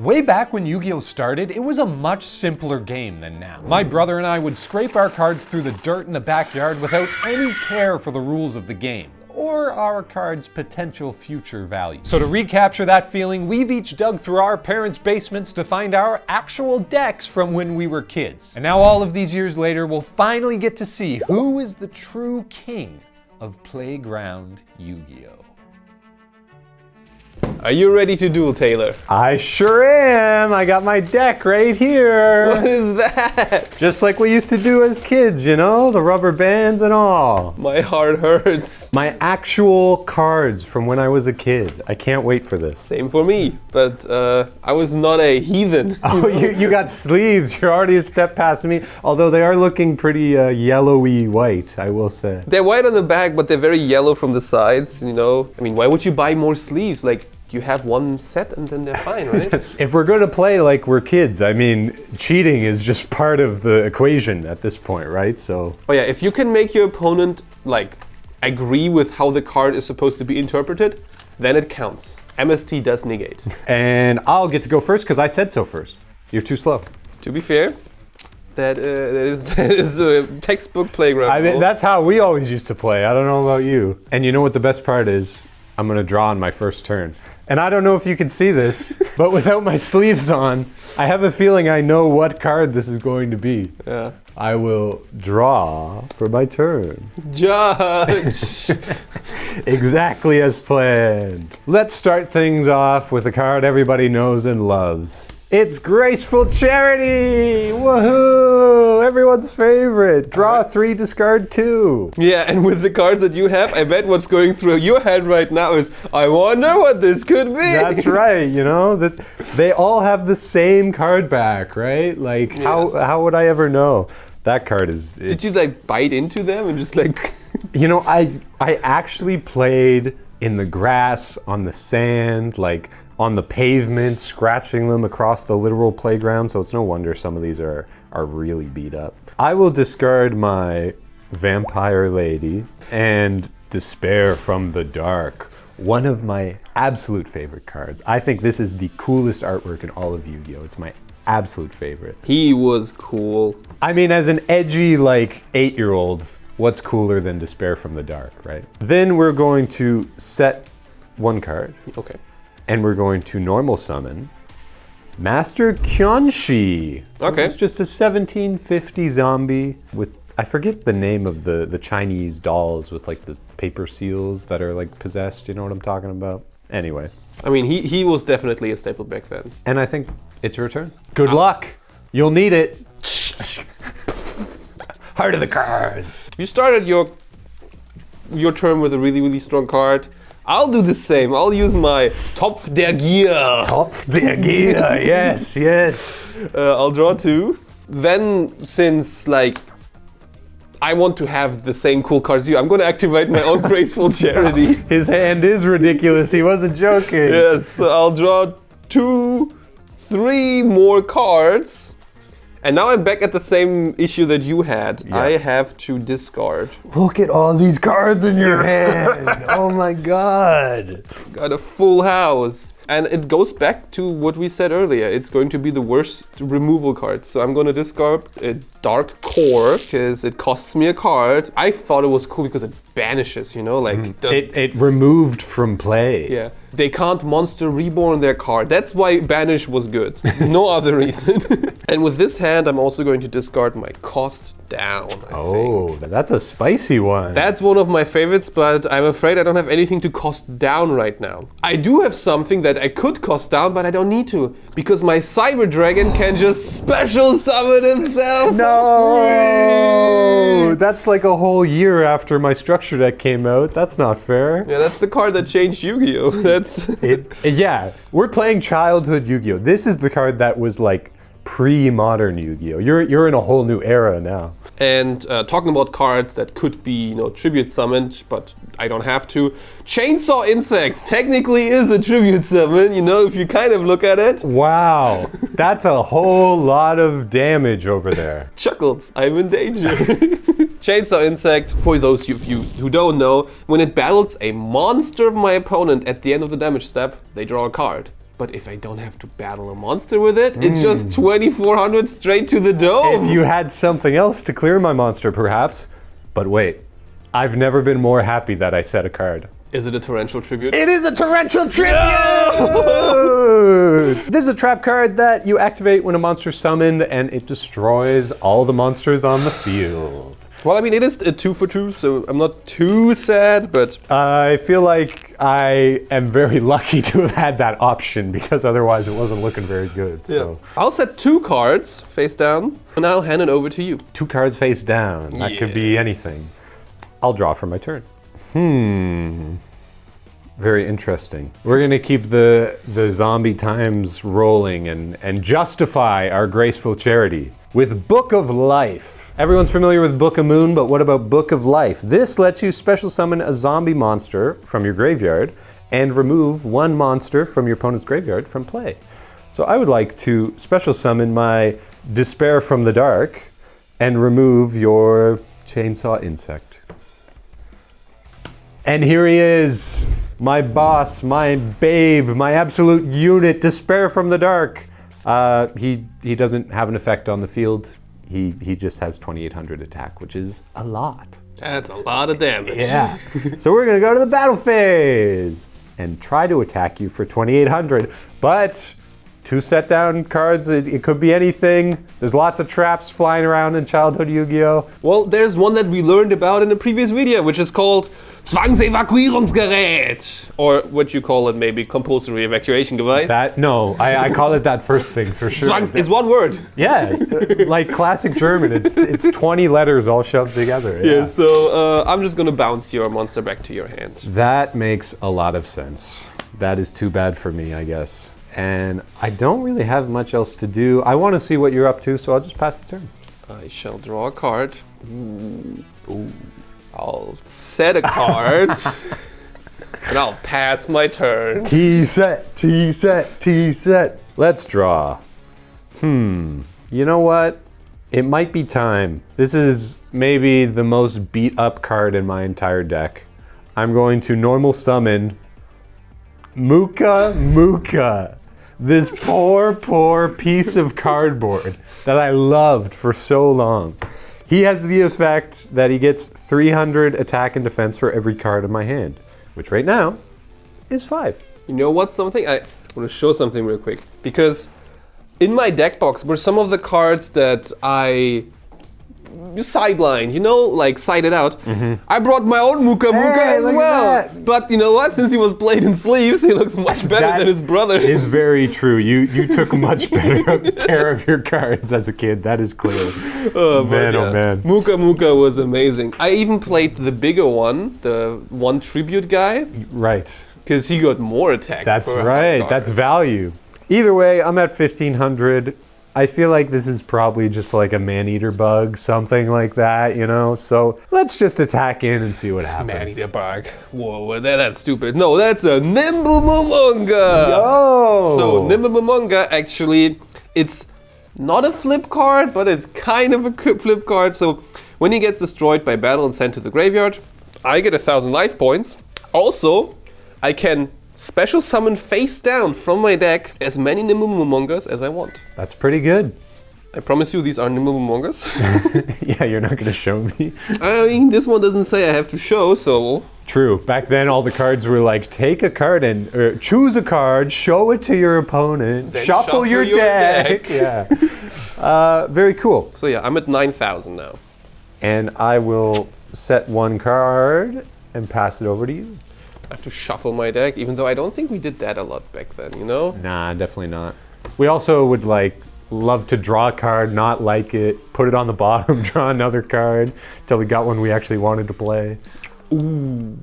Way back when Yu-Gi-Oh started, it was a much simpler game than now. My brother and I would scrape our cards through the dirt in the backyard without any care for the rules of the game, or our cards' potential future value. So to recapture that feeling, we've each dug through our parents' basements to find our actual decks from when we were kids. And now all of these years later, we'll finally get to see who is the true king of Playground Yugioh. Are you ready to duel, Taylor? I sure am. I got my deck right here. What is that? Just like we used to do as kids, you know, the rubber bands and all. My heart hurts. My actual cards from when I was a kid. I can't wait for this. Same for me, but I was not a heathen. Oh, you got sleeves. You're already a step past me. Although they are looking pretty yellowy white, I will say. They're white on the back, but they're very yellow from the sides, you know? I mean, why would you buy more sleeves? Like, you have one set and then they're fine, right? If we're going to play like we're kids, I mean, cheating is just part of the equation at this point, right? So. Oh yeah, if you can make your opponent, like, agree with how the card is supposed to be interpreted, then it counts. MST does negate. And I'll get to go first because I said so first. You're too slow. To be fair, that is a textbook playground. I mean, that's how we always used to play. I don't know about you. And you know what the best part is? I'm going to draw on my first turn. And I don't know if you can see this, but without my sleeves on, I have a feeling I know what card this is going to be. Yeah. I will draw for my turn. Judge! Exactly as planned. Let's start things off with a card everybody knows and loves. It's Graceful Charity! Woohoo! Everyone's favorite. Draw 3, discard 2. Yeah, and with the cards that you have, I bet what's going through your head right now is, I wonder what this could be! That's right, you know? They all have the same card back, right? Like, Yes. how would I ever know? That card is... Did you like bite into them and just like... You know, I actually played in the grass, on the sand, like on the pavement, scratching them across the literal playground, so it's no wonder some of these are really beat up. I will discard my Vampire Lady and Despair from the Dark, one of my absolute favorite cards. I think this is the coolest artwork in all of Yu-Gi-Oh! It's my absolute favorite. He was cool. I mean, as an edgy, like, 8-year-old, what's cooler than Despair from the Dark, right? Then we're going to set one card. Okay. And we're going to normal summon Master Kyonshi. Okay. It's just a 1750 zombie with, I forget the name of the Chinese dolls with like the paper seals that are like possessed. You know what I'm talking about? Anyway. I mean, he was definitely a staple back then. And I think it's your turn. Good luck. You'll need it. Heart of the cards. You started your turn with a really, really strong card. I'll do the same. I'll use my Top der Gier. Top der Gier. Yes, yes. I'll draw 2. Then, since like I want to have the same cool cards as you, I'm going to activate my own Graceful Charity. His hand is ridiculous. He wasn't joking. Yes, so I'll draw 2, 3 more cards. And now I'm back at the same issue that you had. Yeah. I have to discard. Look at all these cards in your hand. Oh my god. Got a full house. And it goes back to what we said earlier. It's going to be the worst removal card. So I'm going to discard a Dark Core because it costs me a card. I thought it was cool because it banishes, you know, like It removed from play. yeah. They can't Monster Reborn their card. That's why Banish was good. No other reason. And with this hand, I'm also going to discard my Cost Down, I think. That's a spicy one. That's one of my favorites, but I'm afraid I don't have anything to cost down right now. I do have something that I could cost down, but I don't need to, because my Cyber Dragon can just special summon himself. No! That's like a whole year after my structure deck came out. That's not fair. Yeah, that's the card that changed Yu-Gi-Oh! That's Yeah, we're playing childhood Yu-Gi-Oh! This is the card that was like pre-modern Yu-Gi-Oh! You're in a whole new era now. And talking about cards that could be, you know, tribute summoned, but I don't have to. Chainsaw Insect technically is a tribute summon, you know, if you kind of look at it. Wow, that's a whole lot of damage over there. Chuckles, I'm in danger. Chainsaw Insect, for those of you who don't know, when it battles a monster of my opponent at the end of the damage step, they draw a card. But if I don't have to battle a monster with it, it's just 2,400 straight to the dome. If you had something else to clear my monster, perhaps. But wait, I've never been more happy that I set a card. Is it a torrential tribute? It is a torrential tribute! This is a trap card that you activate when a monster's summoned, and it destroys all the monsters on the field. Well, I mean, it is a 2 for 2, so I'm not too sad, but... I feel like I am very lucky to have had that option, because otherwise it wasn't looking very good. So I'll set 2 cards face down, and I'll hand it over to you. 2 cards face down. That could be anything. I'll draw for my turn. Very interesting. We're gonna keep the zombie times rolling and justify our graceful charity with Book of Life. Everyone's familiar with Book of Moon, but what about Book of Life? This lets you special summon a zombie monster from your graveyard and remove 1 monster from your opponent's graveyard from play. So I would like to special summon my Despair from the Dark and remove your Chainsaw Insect. And here he is, my boss, my babe, my absolute unit, Despair from the Dark. He doesn't have an effect on the field. He just has 2,800 attack, which is a lot. That's a lot of damage. Yeah. So we're gonna go to the battle phase and try to attack you for 2,800, but 2 set down cards, it could be anything. There's lots of traps flying around in childhood Yu-Gi-Oh! Well, there's one that we learned about in a previous video, which is called Zwangsevakuierungsgerät, or what you call it, maybe compulsory evacuation device. I call it that first thing for sure. Zwangs is one word. Yeah, like classic German. It's 20 letters all shoved together. Yeah, so I'm just gonna bounce your monster back to your hand. That makes a lot of sense. That is too bad for me, I guess. And I don't really have much else to do. I want to see what you're up to, so I'll just pass the turn. I shall draw a card. Ooh. I'll set a card. And I'll pass my turn. T-set, T-set, T-set. Let's draw. You know what? It might be time. This is maybe the most beat up card in my entire deck. I'm going to normal summon Muka Muka. This poor piece of cardboard that I loved for so long. He has the effect that he gets 300 attack and defense for every card in my hand, which right now is 5. You know what, something? I want to show something real quick. Because in my deck box were some of the cards that I sidelined, like sided out. I brought my own Muka Muka as well. But you know what? Since he was played in sleeves, he looks much better than his brother. Is very true. You took much better care of your cards as a kid. That is clear. Oh man. Muka Muka was amazing. I even played the bigger one, the 1 tribute guy. Right. Because he got more attack. That's right. That's value. Either way, I'm at 1,500. I feel like this is probably just like a man-eater bug, something like that, So let's just attack in and see what happens. Man-eater bug. Whoa, that's stupid. No, that's a Nimble Momonga. Yo! So Nimble Momonga, actually, it's not a flip card, but it's kind of a flip card. So when he gets destroyed by battle and sent to the graveyard, I get 1,000 life points. Also, I can special summon face down from my deck as many Nimble Momongas as I want. That's pretty good. I promise you these are Nimble Momongas. Yeah, you're not gonna show me. I mean, this one doesn't say I have to show, so... True. Back then, all the cards were like, take a card and choose a card, show it to your opponent, then shuffle your deck. Yeah. Very cool. So yeah, I'm at 9,000 now. And I will set 1 card and pass it over to you. I have to shuffle my deck, even though I don't think we did that a lot back then, Nah, definitely not. We also would love to draw a card, not like it, put it on the bottom, draw another card, till we got one we actually wanted to play. Ooh.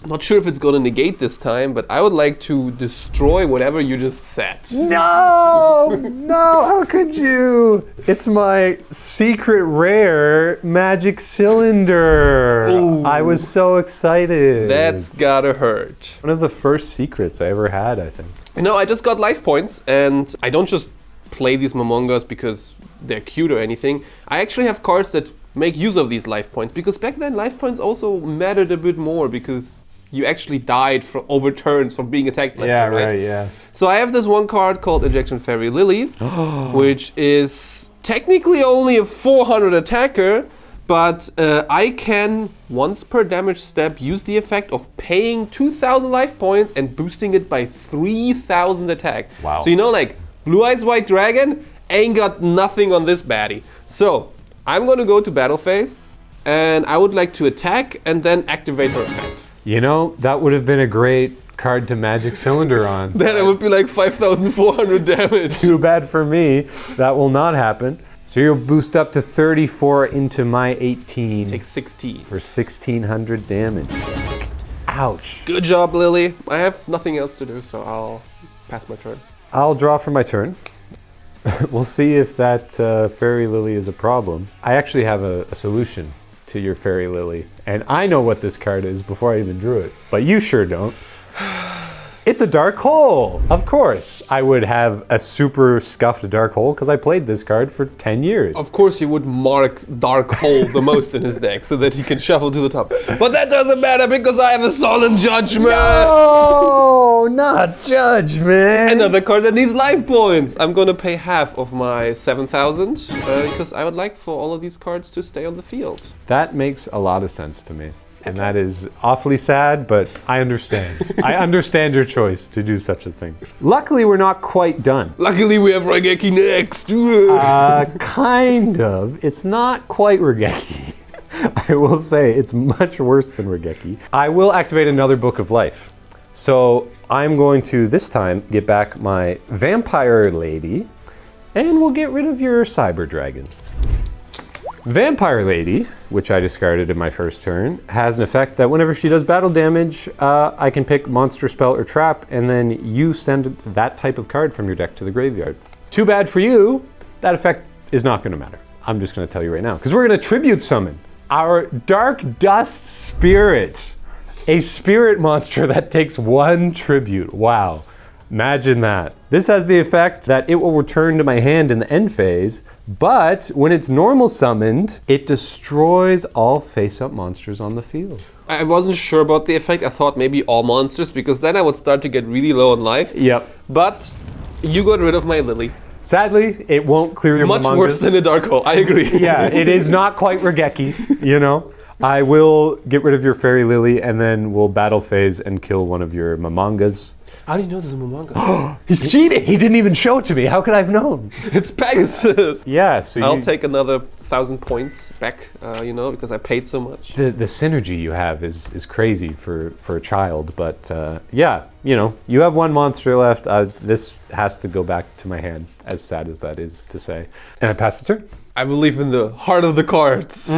Not sure if it's gonna negate this time, but I would like to destroy whatever you just set. No, how could you? It's my secret rare magic cylinder. Ooh. I was so excited. That's gotta hurt. One of the first secrets I ever had, I think. I just got life points, and I don't just play these Momongas because they're cute or anything. I actually have cards that make use of these life points, because back then life points also mattered a bit more, because you actually died from over turns from being attacked left Yeah, and right. yeah. So I have this one card called Ejection Fairy Lily, which is technically only a 400 attacker, but I can, once per damage step, use the effect of paying 2,000 life points and boosting it by 3,000 attack. Wow. So you know, like, Blue Eyes White Dragon ain't got nothing on this baddie. So I'm gonna go to battle phase, and I would like to attack and then activate her effect. You know, that would have been a great card to Magic Cylinder on. Then it would be like 5,400 damage. Too bad for me. That will not happen. So you'll boost up to 34 into my 18 Take 16. for 1,600 damage. Ouch. Good job, Lily. I have nothing else to do, so I'll pass my turn. I'll draw for my turn. We'll see if that Fairy Lily is a problem. I actually have a solution to your Fairy Lily, and I know what this card is before I even drew it, but you sure don't. It's a dark hole! Of course, I would have a super scuffed dark hole because I played this card for 10 years. Of course, he would mark Dark Hole the most in his deck so that he can shuffle to the top. But that doesn't matter because I have a Solemn Judgment! Oh, not Judgment! Another card that needs life points! I'm gonna pay half of my 7,000 because I would like for all of these cards to stay on the field. That makes a lot of sense to me. And that is awfully sad, but I understand. I understand your choice to do such a thing. Luckily, we're not quite done. Luckily, we have Raigeki next! Kind of. It's not quite Raigeki. I will say it's much worse than Raigeki. I will activate another Book of Life. So I'm going to, this time, get back my Vampire Lady, and we'll get rid of your Cyber Dragon. Vampire Lady, which I discarded in my first turn, has an effect that whenever she does battle damage, I can pick monster, spell, or trap, and then you send that type of card from your deck to the graveyard. Too bad for you, that effect is not going to matter. I'm just going to tell you right now, because we're going to tribute summon our Dark Dust Spirit, a spirit monster that takes 1 tribute. Wow. Imagine that. This has the effect that it will return to my hand in the end phase, but when it's normal summoned, it destroys all face-up monsters on the field. I wasn't sure about the effect. I thought maybe all monsters, because then I would start to get really low on life. Yep. But you got rid of my Lily. Sadly, it won't clear your Much Mamangas. worse than a Dark Hole, I agree. Yeah, it is not quite Raigeki, you know? I will get rid of your Fairy Lily, and then we'll battle phase and kill one of your Mamangas. How do you know there's a Mamanga? He's cheating! He didn't even show it to me. How could I have known? It's Pegasus! Yeah, so I'll take another 1,000 points back, because I paid so much. The synergy you have is crazy for a child, but yeah, you have 1 monster left. This has to go back to my hand, as sad as that is to say. And I pass the turn. I believe in the heart of the cards.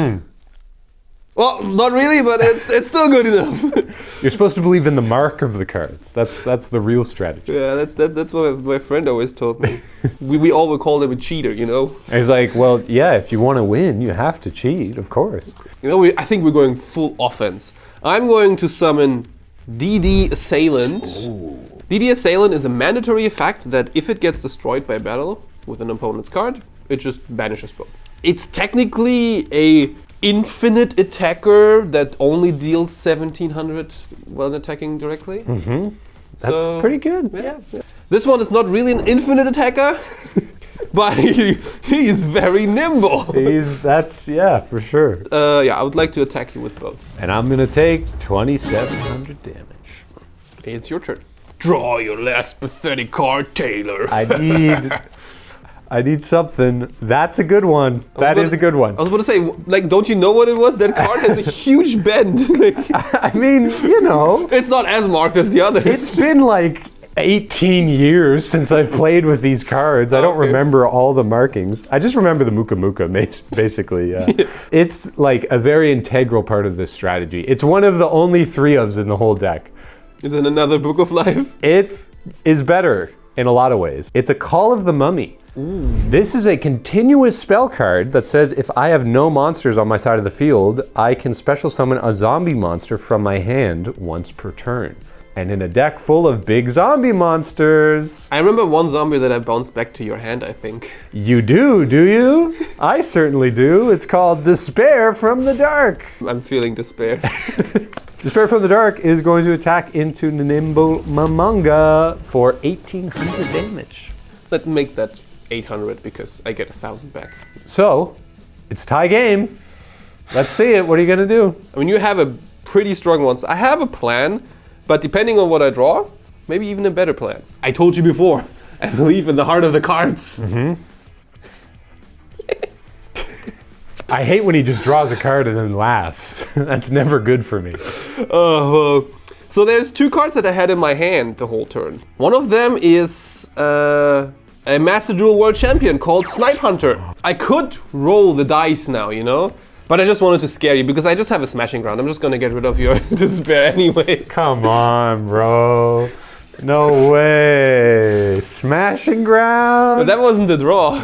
Well, not really, but it's still good enough. You're supposed to believe in the mark of the cards. That's the real strategy. Yeah, that's what my friend always told me. we all would call him a cheater, you know? And he's like, well, yeah, if you want to win, you have to cheat, of course. You know, I think we're going full offense. I'm going to summon DD Assailant. Ooh. DD Assailant is a mandatory effect that if it gets destroyed by battle with an opponent's card, it just banishes both. It's technically a infinite attacker that only deals 1,700 when attacking directly. That's pretty good. Yeah. This one is not really an infinite attacker, but he's very nimble. Yeah, for sure. I would like to attack you with both. And I'm gonna take 2,700 damage. It's your turn. Draw your last pathetic card, Taylor. I need something. That's a good one. That is a good one. I was about to say, like, don't you know what it was? That card has a huge bend. I mean, It's not as marked as the others. It's been like 18 years since I've played with these cards. I don't remember all the markings. I just remember the Muka Muka, basically. Yeah. Yes. It's like a very integral part of this strategy. It's one of the only 3 ofs in the whole deck. Is it another Book of Life? It is better in a lot of ways. It's a Call of the Mummy. Ooh. This is a continuous spell card that says if I have no monsters on my side of the field, I can special summon a zombie monster from my hand once per turn. And in a deck full of big zombie monsters... I remember one zombie that I bounced back to your hand, I think. You do you? I certainly do. It's called Despair from the Dark. I'm feeling despair. Despair from the Dark is going to attack into Nimble Mamanga for 1,800 damage. Let's make that 800 because I get 1,000 back. So, it's tie game. Let's see it. What are you going to do? I mean, you have a pretty strong ones. I have a plan, but depending on what I draw, maybe even a better plan. I told you before, I believe in the heart of the cards. I hate when he just draws a card and then laughs. That's never good for me. Oh, well. So there's 2 cards that I had in my hand the whole turn. One of them is a Master Duel World Champion called Snipe Hunter. I could roll the dice now, you know? But I just wanted to scare you because I just have a Smashing Ground. I'm just gonna get rid of your despair anyways. Come on, bro. No way. Smashing Ground? But that wasn't the draw.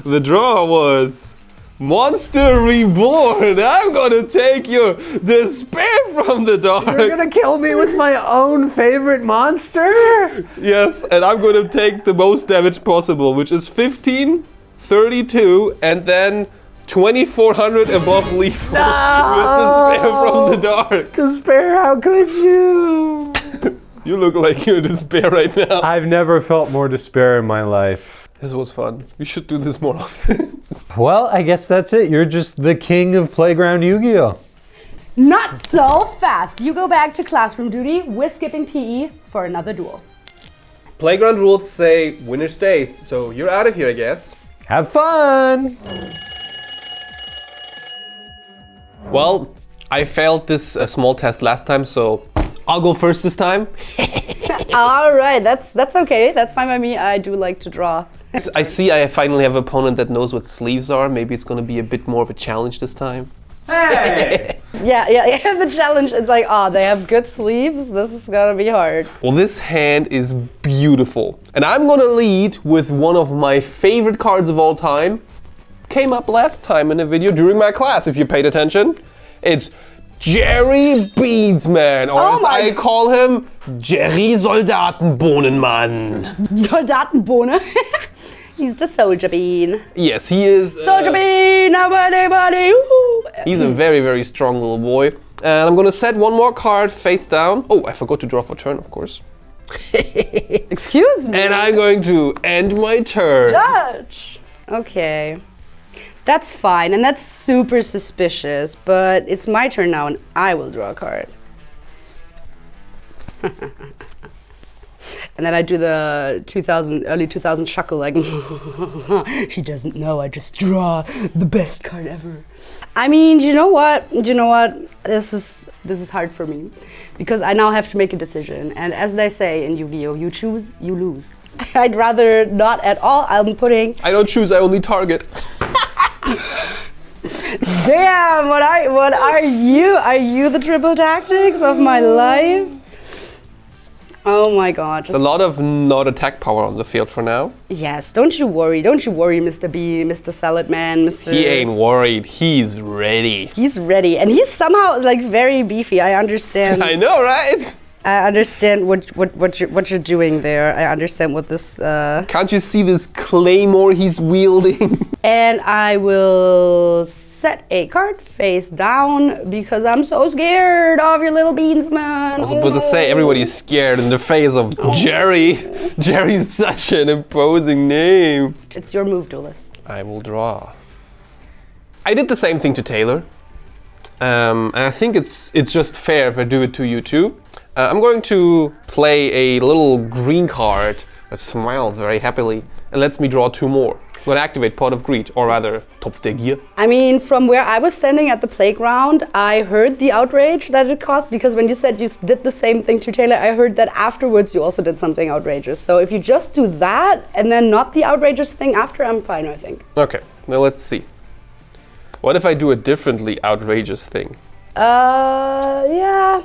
The draw was Monster Reborn. I'm gonna take your despair from the dark. You're gonna kill me with my own favorite monster? Yes, and I'm gonna take the most damage possible, which is 15, 32, and then 2,400 above lethal with despair from the dark. Despair, how could you? You look like you're in despair right now. I've never felt more despair in my life. This was fun. We should do this more often. Well, I guess that's it. You're just the king of Playground Yugioh. Not so fast. You go back to classroom duty. We're skipping PE for another duel. Playground rules say winner stays, so you're out of here, I guess. Have fun! Well, I failed this small test last time, so I'll go first this time. All right, that's okay. That's fine by me. I do like to draw. I see I finally have an opponent that knows what sleeves are. Maybe it's gonna be a bit more of a challenge this time. Hey! Yeah. The challenge is like, they have good sleeves. This is gonna be hard. Well, this hand is beautiful. And I'm gonna lead with one of my favorite cards of all time. Came up last time in a video during my class, if you paid attention. It's Jerry Beadsman, or as I call him, Jerry Soldatenbohnenmann. Soldatenbohne. He's the soldier bean. Yes, he is. Soldier bean, nobody. He's a very, very strong little boy. And I'm gonna set one more card face down. Oh, I forgot to draw for turn, of course. Excuse me. And I'm going to end my turn. Judge. Okay. That's fine, and that's super suspicious, but it's my turn now, and I will draw a card. And then I do the early 2000 chuckle, like, she doesn't know, I just draw the best card ever. I mean, you know what? This is hard for me, because I now have to make a decision, and as they say in Yu-Gi-Oh, you choose, you lose. I'd rather not at all. I'm putting... I don't choose, I only target. Damn, what are you? Are you the triple tactics of my life? Oh my god. There's a lot of not attack power on the field for now. Yes, don't you worry, Mr. B, Mr. Salad Man, Mr. He ain't worried, he's ready. He's ready, and he's somehow like very beefy, I understand. I know, right? I understand what you're doing there. I understand what this... Can't you see this claymore he's wielding? And I will set a card face down because I'm so scared of your little beansman. I was about to say, everybody's scared in the face of Jerry. Jerry's such an imposing name. It's your move, duelist. I will draw. I did the same thing to Taylor. And I think it's just fair if I do it to you too. I'm going to play a little green card that smiles very happily and lets me draw 2 more. I'm going to activate Pot of Greed, or rather, Topf der Gier. I mean, from where I was standing at the playground, I heard the outrage that it caused, because when you said you did the same thing to Taylor, I heard that afterwards you also did something outrageous. So if you just do that and then not the outrageous thing after, I'm fine, I think. Okay, now let's see. What if I do a differently outrageous thing? Yeah.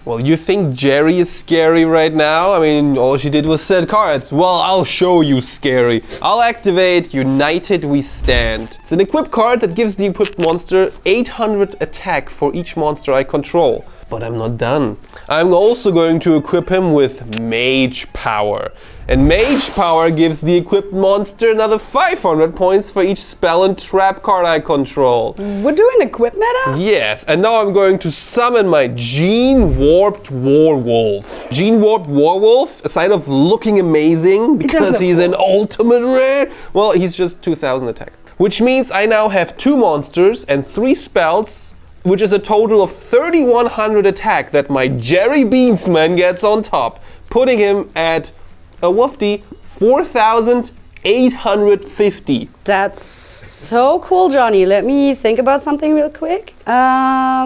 Well, you think Jerry is scary right now? I mean, all she did was set cards. Well, I'll show you scary. I'll activate United We Stand. It's an equipped card that gives the equipped monster 800 attack for each monster I control. But I'm not done. I'm also going to equip him with Mage Power. And Mage Power gives the equipped monster another 500 points for each spell and trap card I control. We're doing equip meta? Yes, and now I'm going to summon my Gene Warped Warwolf. Gene Warped Warwolf, aside of looking amazing because he's an ultimate rare, well, he's just 2000 attack. Which means I now have 2 monsters and 3 spells, which is a total of 3100 attack that my Jerry Beansman gets on top, putting him at a woofy 4,850. That's so cool, Johnny. Let me think about something real quick. Yeah,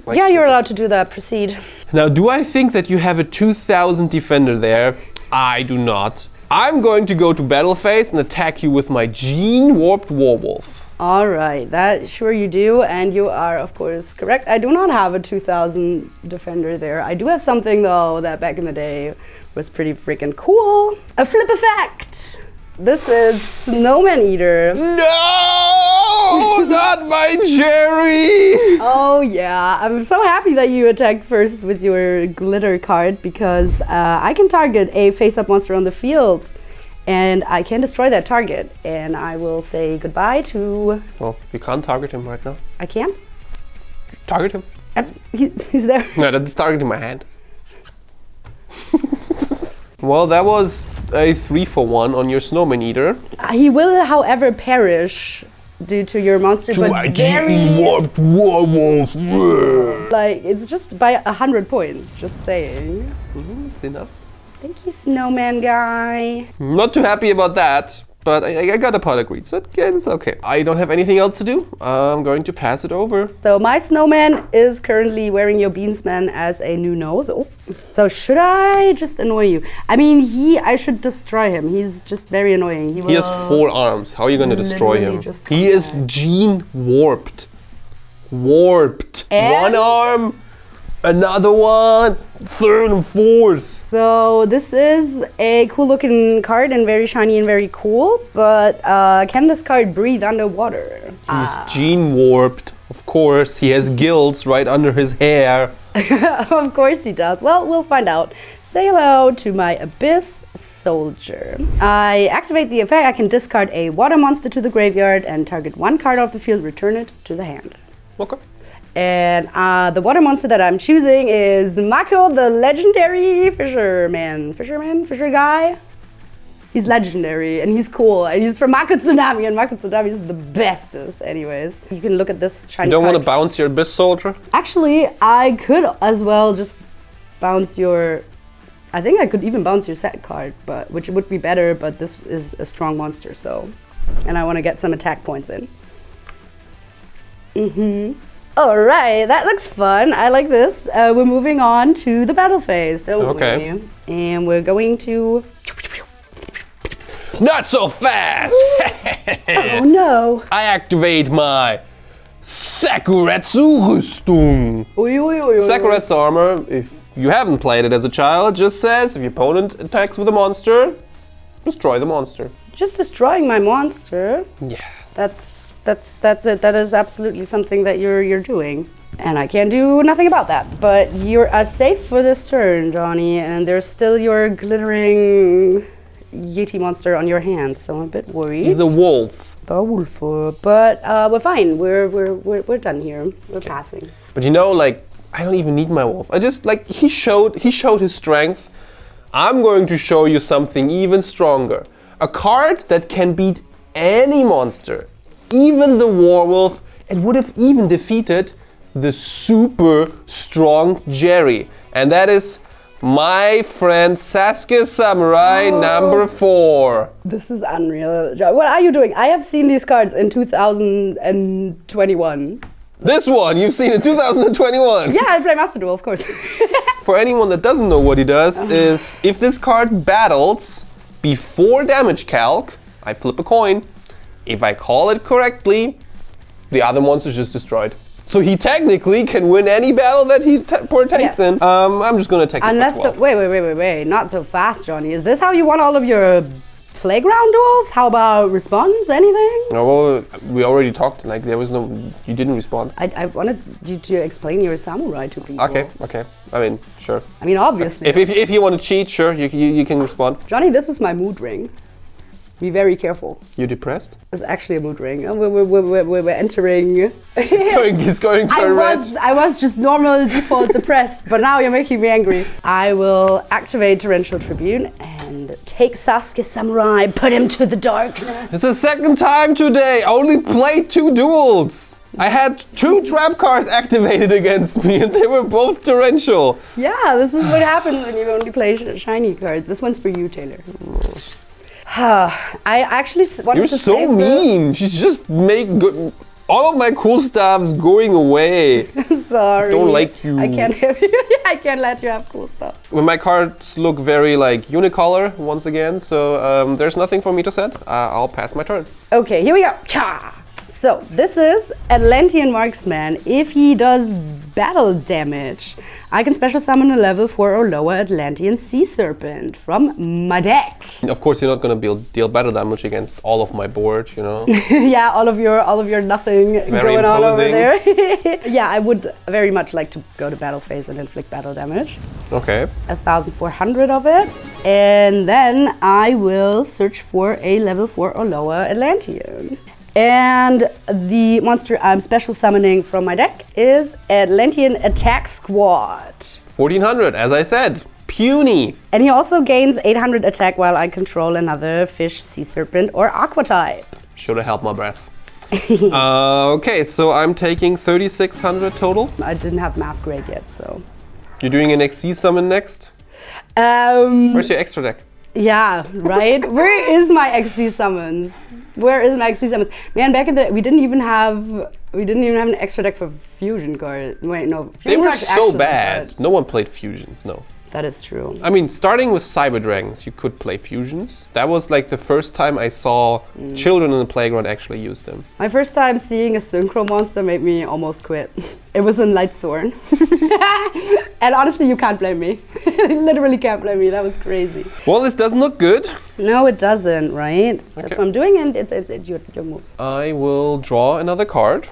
you're allowed to do that. Proceed. Now, do I think that you have a 2000 defender there? I do not. I'm going to go to battle phase and attack you with my Gene Warped Warwolf. All right, that sure you do, and you are, of course, correct. I do not have a 2000 defender there. I do have something, though, that back in the day was pretty freaking cool. A flip effect! This is Snowman Eater. No! Not my Jerry! Oh yeah, I'm so happy that you attacked first with your glitter card because I can target a face-up monster on the field and I can destroy that target and I will say goodbye to... Well, you can't target him right now. I can? Target him. He's there. No, that's targeting my hand. Well, that was a 3-for-1 on your Snowman Eater. He will, however, perish due to your monster, but very... Warped Werewolf! Like, it's just by 100 points, just saying. It's enough. Thank you, Snowman guy. Not too happy about that, but I got a pot agreed, so it's okay. I don't have anything else to do. I'm going to pass it over. So my Snowman is currently wearing your Beansman as a new nose. Oh. So should I just annoy you? I mean, I should destroy him. He's just very annoying. He has 4 arms. How are you going to destroy him? He is Gene Warped. Warped. And? 1 arm, another one, 3rd and 4th. So this is a cool looking card and very shiny and very cool, but can this card breathe underwater? He's Gene Warped. Of course, he has gills right under his hair. Of course he does. Well, we'll find out. Say hello to my Abyss Soldier. I activate the effect. I can discard a water monster to the graveyard and target 1 card off the field, return it to the hand. Okay. And the water monster that I'm choosing is Mako, the legendary fisher guy. He's legendary and he's cool and he's from Mako Tsunami and Mako Tsunami is the bestest anyways. You can look at this shiny You don't card. want to bounce your Abyss Soldier? Actually, I could as well just bounce your... I think I could even bounce your set card, but which would be better, but this is a strong monster, so... And I want to get some attack points in. All right, that looks fun. I like this. We're moving on to the battle phase, don't we? And we're going to... Not so fast! Oh no! I activate my Sakuretsu Rüstung. Sakuretsu armor, if you haven't played it as a child, just says if your opponent attacks with a monster, destroy the monster. Just destroying my monster? Yes. That's it. That is absolutely something that you're doing. And I can't do nothing about that. But you're safe for this turn, Johnny, and there's still your glittering Yeti monster on your hands, so I'm a bit worried. He's a wolf. The wolf. But we're fine. We're done here. We're passing. But you know, like, I don't even need my wolf. I just, like, he showed his strength. I'm going to show you something even stronger. A card that can beat any monster, even the werewolf, and would have even defeated the super strong Jerry. And that is my friend Sasuke Samurai number 4. This is unreal. What are you doing? I have seen these cards in 2021. This one you've seen in 2021. Yeah, I play Master Duel, of course. For anyone that doesn't know what he does is if this card battles before damage calc, I flip a coin. If I call it correctly, the other monster's just destroyed. So he technically can win any battle that he partakes in. I'm just gonna take it for 12. Wait, not so fast, Johnny. Is this how you won all of your playground duels? How about response? Anything? Oh, well, we already talked. Like there was no. You didn't respond. I wanted you to explain your samurai to people. Okay. I mean, sure. I mean, obviously. If you want to cheat, sure, you can respond. Johnny, this is my mood ring. Be very careful. You depressed? It's actually a mood ring. We're entering. He's going to red. I was just normal default depressed, but now you're making me angry. I will activate Torrential Tribune and take Sasuke Samurai, put him to the darkness. It's the second time today. I only played 2 duels. I had 2 trap cards activated against me, and they were both torrential. Yeah, this is what happens when you only play shiny cards. This one's for you, Taylor. I actually wanted You're to so save mean. She's just good. All of my cool stuff's going away. this. I'm sorry. Don't like you. I can't have you. I can't let you have cool stuff. When my cards look very like unicolor once again, so there's nothing for me to set. I'll pass my turn. Okay, here we go. Cha! So this is Atlantean Marksman. If he does battle damage, I can special summon a level 4 or lower Atlantean Sea Serpent from my deck. Of course, you're not gonna deal battle damage against all of my board, you know. Yeah, all of your nothing Very going on over imposing. there. Yeah, I would very much like to go to battle phase and inflict battle damage. Okay. 1,400 of it, and then I will search for a level 4 or lower Atlantean. And the monster I'm special summoning from my deck is Atlantean Attack Squad. 1400, as I said. Puny. And he also gains 800 attack while I control another fish, sea serpent, or aqua type. Should have held my breath. Okay, so I'm taking 3600 total. I didn't have math grade yet, so. You're doing an XC summon next? Where's your extra deck? Yeah, right? Where is my XC summons? Where is my XC summons? Man, back in the we didn't even have an extra deck for fusion cards. Wait, no. Fusion They were cards so actually bad. good. No one played fusions, no. That is true. I mean, starting with Cyber Dragons, you could play fusions. That was like the first time I saw children in the playground actually use them. My first time seeing a synchro monster made me almost quit. It was in Lightsorn. And honestly, you can't blame me. You literally can't blame me. That was crazy. Well, this doesn't look good. No, it doesn't, right? That's what I'm doing, and it's your move. I will draw another card.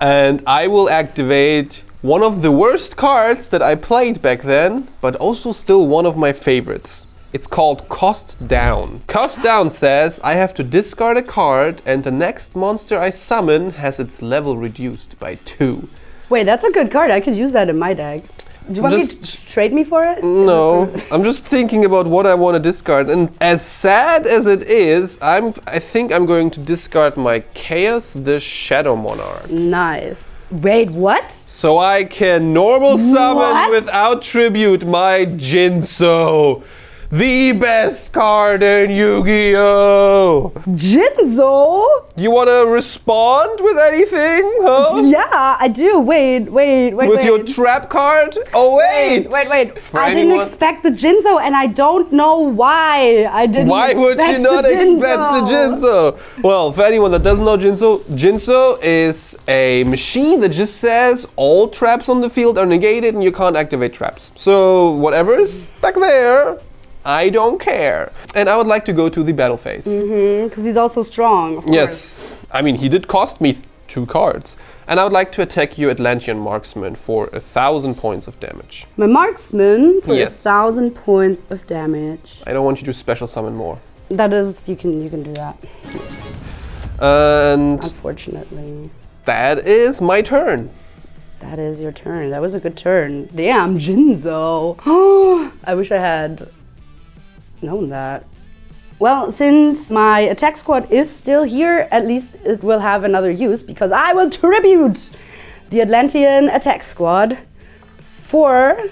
And I will activate one of the worst cards that I played back then, but also still one of my favorites. It's called Cost Down. Cost Down says I have to discard a card and the next monster I summon has its level reduced by 2. Wait, that's a good card. I could use that in my deck. Do you want me to trade me for it? No, I'm just thinking about what I want to discard. And as sad as it is, I think I'm going to discard my Chaos the Shadow Monarch. Nice. Wait, what? So I can normal summon What? without tribute my Jinzo. The best card in Yu-Gi-Oh! Jinzo? You want to respond with anything, huh? Yeah, I do. Wait. With your trap card? Oh, wait! Wait. For I anyone- didn't expect the Jinzo, and I don't know why I didn't Why would you expect not the expect the Jinzo? Well, for anyone that doesn't know Jinzo is a machine that just says all traps on the field are negated and you can't activate traps. So whatever is back there, I don't care. And I would like to go to the battle phase. Because he's also strong, of course. Yes. I mean, he did cost me 2 cards. And I would like to attack you, Atlantean Marksman, for 1,000 points of damage. My marksman for Yes. 1,000 points of damage. I don't want you to special summon more. That is, you can do that. And Unfortunately. that is my turn. That is your turn. That was a good turn. Damn, Jinzo. I wish I had known that. Well, since my attack squad is still here, at least it will have another use because I will tribute the Atlantean attack squad for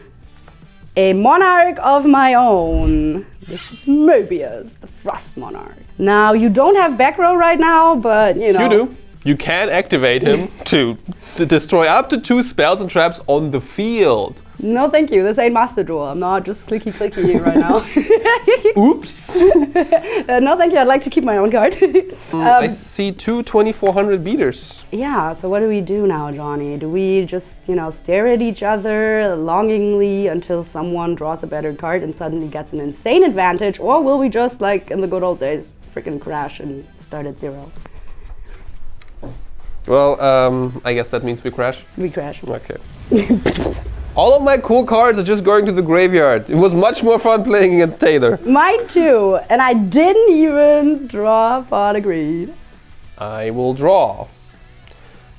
a monarch of my own. This is Mobius, the Frost Monarch. Now, you don't have back row right now, but you know. You do. You can activate him to destroy up to 2 spells and traps on the field. No, thank you. This ain't Master Duel. I'm not just clicky right now. Oops. No, thank you. I'd like to keep my own card. I see two 2400 beaters. Yeah, so what do we do now, Johnny? Do we just, stare at each other longingly until someone draws a better card and suddenly gets an insane advantage? Or will we just, like in the good old days, freaking crash and start at 0? Well, I guess that means we crash. We crash. Okay. All of my cool cards are just going to the graveyard. It was much more fun playing against Taylor. Mine too, and I didn't even draw Pot of Greed. I will draw.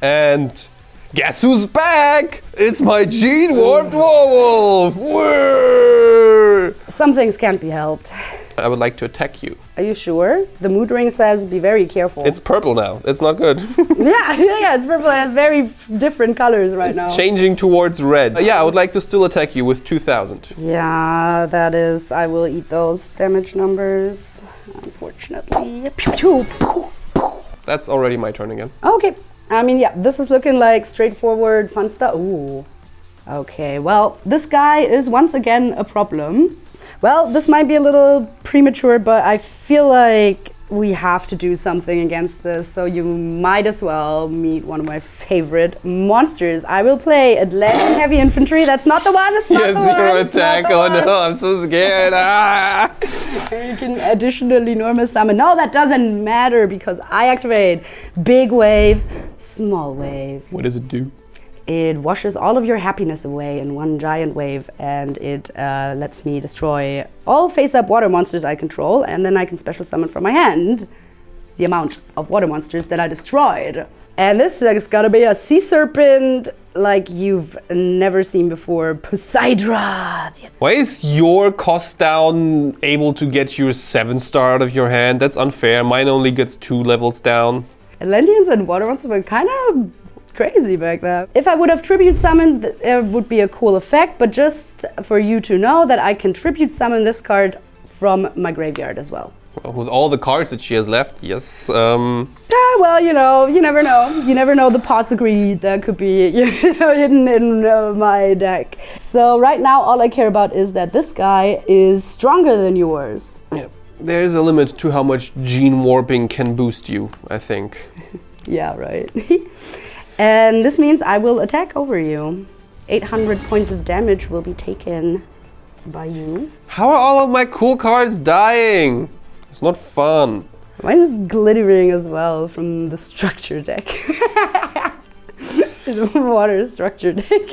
And guess who's back? It's my Gene Warped Werewolf! Whirr! Some things can't be helped. I would like to attack you. Are you sure? The mood ring says be very careful. It's purple now. It's not good. yeah, it's purple. It has very different colors right now. Changing towards red. Yeah, I would like to still attack you with 2000. Yeah, that is. I will eat those damage numbers, unfortunately. Pew, pew, pew, pew. That's already my turn again. Okay. I mean, yeah, this is looking like straightforward, fun stuff. Ooh. Okay, well, this guy is once again a problem. Well, this might be a little premature, but I feel like we have to do something against this, so you might as well meet one of my favorite monsters. I will play Atlantean Heavy Infantry. That's not the one, that's not the one. Zero attack, oh no, I'm so scared. Ah. You can additionally normal summon. No, that doesn't matter because I activate Big Wave, Small Wave. What does it do? It washes all of your happiness away in one giant wave, and it lets me destroy all face-up water monsters I control, and then I can special summon from my hand the amount of water monsters that I destroyed. And this is gonna be a sea serpent like you've never seen before, Poseidra. Why is your cost down able to get your 7-star out of your hand? That's unfair. Mine only gets 2 levels down. Atlanteans and water monsters were kind of crazy back then. If I would have tribute summoned, it would be a cool effect, but just for you to know that I can tribute summon this card from my graveyard as well. Well, with all the cards that she has left, yes. Yeah, well, you never know. You never know the pots of greed that could be hidden in my deck. So right now, all I care about is that this guy is stronger than yours. Yeah. There's a limit to how much gene warping can boost you, I think. Yeah, right. And this means I will attack over you. 800 points of damage will be taken by you. How are all of my cool cards dying? It's not fun. Mine's glittering as well from the structure deck. The water structure deck.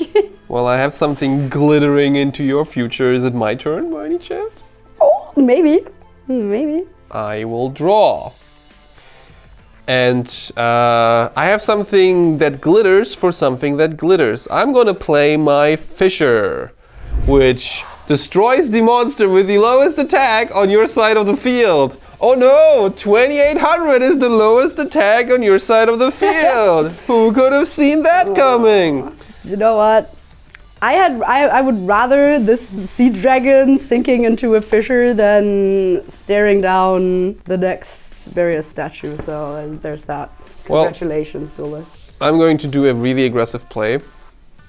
Well, I have something glittering into your future. Is it my turn by any chance? Oh, maybe. Maybe. I will draw. And I have something that glitters for something that glitters. I'm gonna play my Fisher, which destroys the monster with the lowest attack on your side of the field. Oh no, 2800 is the lowest attack on your side of the field. Who could have seen that coming? You know what? I would rather this sea dragon sinking into a Fisher than staring down the next various statues, so there's that. Congratulations, duelist. I'm going to do a really aggressive play.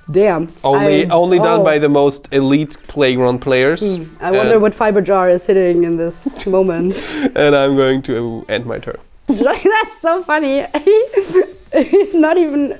Damn. Only done by the most elite playground players. I wonder what fiber jar is hitting in this moment. And I'm going to end my turn. That's so funny. Not even.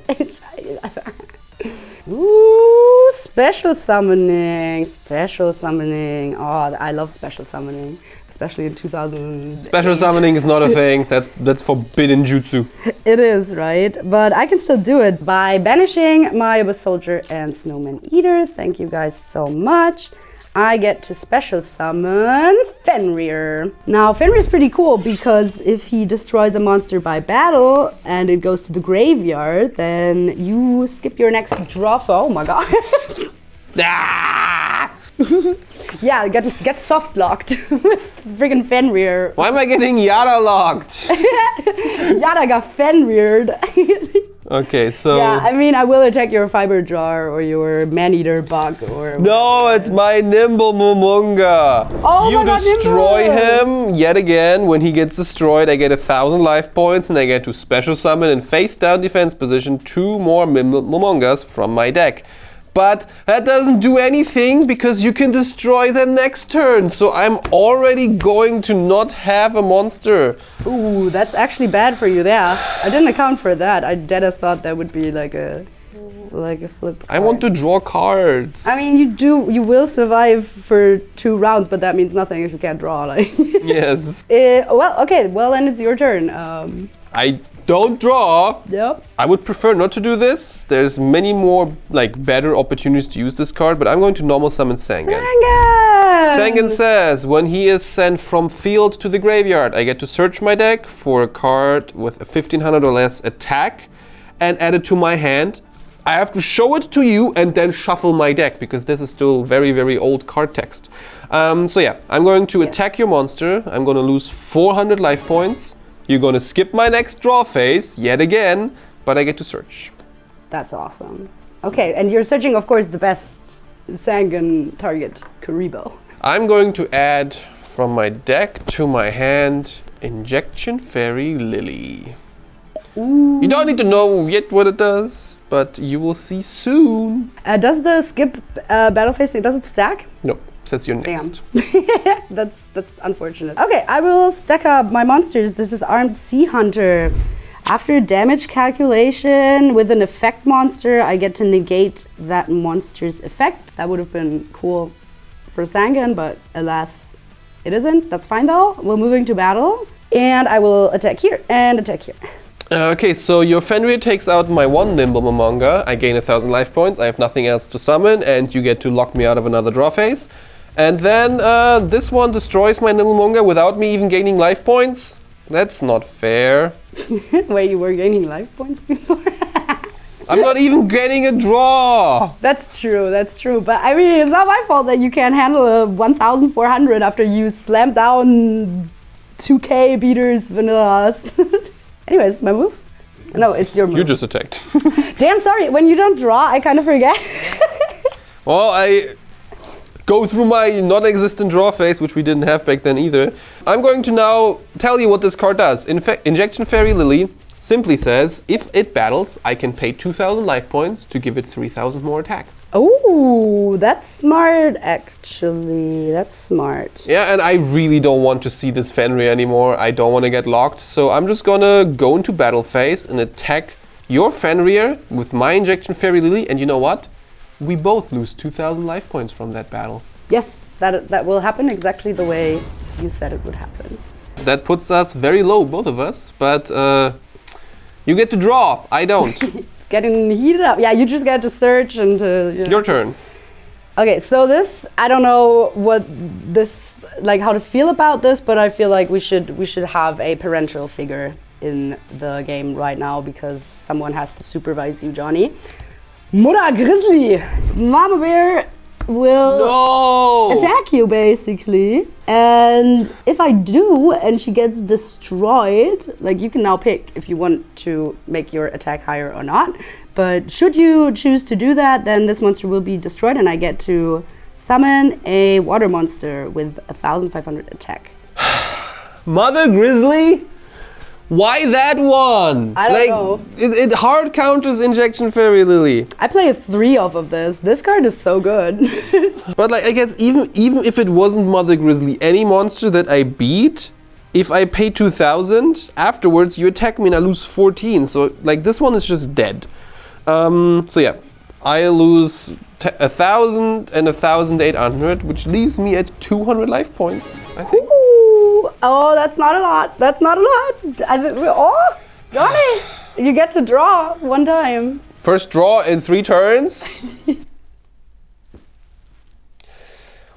Ooh, special summoning. Special summoning. Oh, I love special summoning. Especially in 2000. Special summoning is not a thing. That's forbidden jutsu. It is, right? But I can still do it by banishing my Abyss Soldier and Snowman Eater. Thank you guys so much. I get to special summon Fenrir. Now, Fenrir is pretty cool because if he destroys a monster by battle and it goes to the graveyard, then you skip your next draw. Oh my god. Ah! Yeah, get soft locked with friggin' Fenrir. Why am I getting Yada locked? Yada got Fenrired. Okay, so... Yeah, I mean, I will attack your fiber jar or your man-eater bug or... No, it's my Nimble Momonga. Oh you my God, destroy Nimble. him yet again. When he gets destroyed, I get 1,000 life points and I get to special summon in face-down defense position 2 more Momongas from my deck. But that doesn't do anything because you can destroy them next turn. So I'm already going to not have a monster. Ooh, that's actually bad for you there. I didn't account for that. I deadass thought that would be like a flip. I want to draw cards. I mean, you will survive for 2 rounds, but that means nothing if you can't draw. Like. Yes. Well, okay. Well, then it's your turn. I don't draw. Yep. I would prefer not to do this. There's many more better opportunities to use this card, but I'm going to normal summon Sangan. Sangan says, when he is sent from field to the graveyard, I get to search my deck for a card with a 1500 or less attack and add it to my hand. I have to show it to you and then shuffle my deck because this is still very, very old card text. So yeah, I'm going to attack your monster. I'm going to lose 400 life points. You're going to skip my next draw phase yet again, but I get to search. That's awesome. Okay, and you're searching, of course, the best Sangan target, Karibo. I'm going to add from my deck to my hand Injection Fairy Lily. Ooh. You don't need to know yet what it does, but you will see soon. Does the skip battle phase thing, does it stack? No, says you're next. That's unfortunate. Okay, I will stack up my monsters. This is Armed Sea Hunter. After damage calculation with an effect monster, I get to negate that monster's effect. That would have been cool for Sangan, but alas, it isn't. That's fine though. We're moving to battle, and I will attack here and attack here. Okay, so your Fenrir takes out my 1 Nimble Momonga. I gain 1000 life points. I have nothing else to summon, and you get to lock me out of another draw phase. And then this one destroys my Nimble Momonga without me even gaining life points. That's not fair. Wait, you were gaining life points before? I'm not even getting a draw. That's true. But I mean, it's not my fault that you can't handle a 1,400 after you slam down 2K beaters vanillas. Anyways, my move? No, it's your move. You just attacked. Damn, sorry. When you don't draw, I kind of forget. Well, I go through my non-existent draw phase, which we didn't have back then either. I'm going to now tell you what this card does. In fact, Injection Fairy Lily simply says, if it battles, I can pay 2000 life points to give it 3000 more attack. Oh, that's smart, actually. That's smart. Yeah, and I really don't want to see this Fenrir anymore. I don't want to get locked. So I'm just gonna go into battle phase and attack your Fenrir with my Injection Fairy Lily. And you know what? We both lose 2000 life points from that battle. Yes, that will happen exactly the way you said it would happen. That puts us very low, both of us. But you get to draw. I don't. Getting heated up. Yeah, you just get to search and Your turn. Okay, so this, I don't know what this, like how to feel about this, but I feel like we should have a parental figure in the game right now because someone has to supervise you, Johnny. Mutter Grizzly! Mama Bear will attack you basically, and if I do and she gets destroyed, like you can now pick if you want to make your attack higher or not, but should you choose to do that, then this monster will be destroyed and I get to summon a water monster with 1500 attack. Mother Grizzly? Why that one? I don't know. It hard counters Injection Fairy Lily. I play 3 off of this. This card is so good. But like, I guess even if it wasn't Mother Grizzly, any monster that I beat, if I pay 2000, afterwards you attack me and I lose 14. So like this one is just dead. So yeah, I lose 1000 and 1800, which leaves me at 200 life points, I think. Ooh, oh, that's not a lot. That's not a lot. Oh, Johnny, you get to draw 1 time. First draw in 3 turns.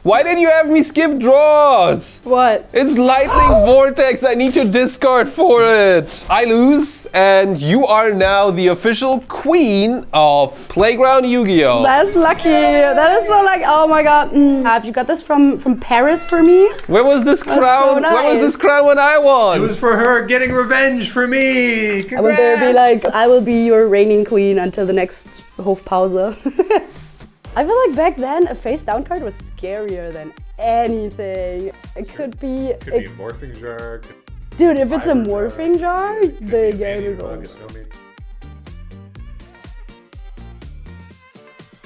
Why did you have me skip draws? What? It's Lightning Vortex. I need to discard for it. I lose, and you are now the official queen of Playground Yugioh. That's lucky. That is so lucky. Oh my god. Have you got this from Paris for me? Where was this crown? so nice. Where was this crown when I won? It was for her getting revenge for me. Congrats. I will there be like, I will be your reigning queen until the next Hofpause. I feel like back then a face down card was scarier than anything. It could be a morphing jar. Dude, if it's a morphing jar, the game is over.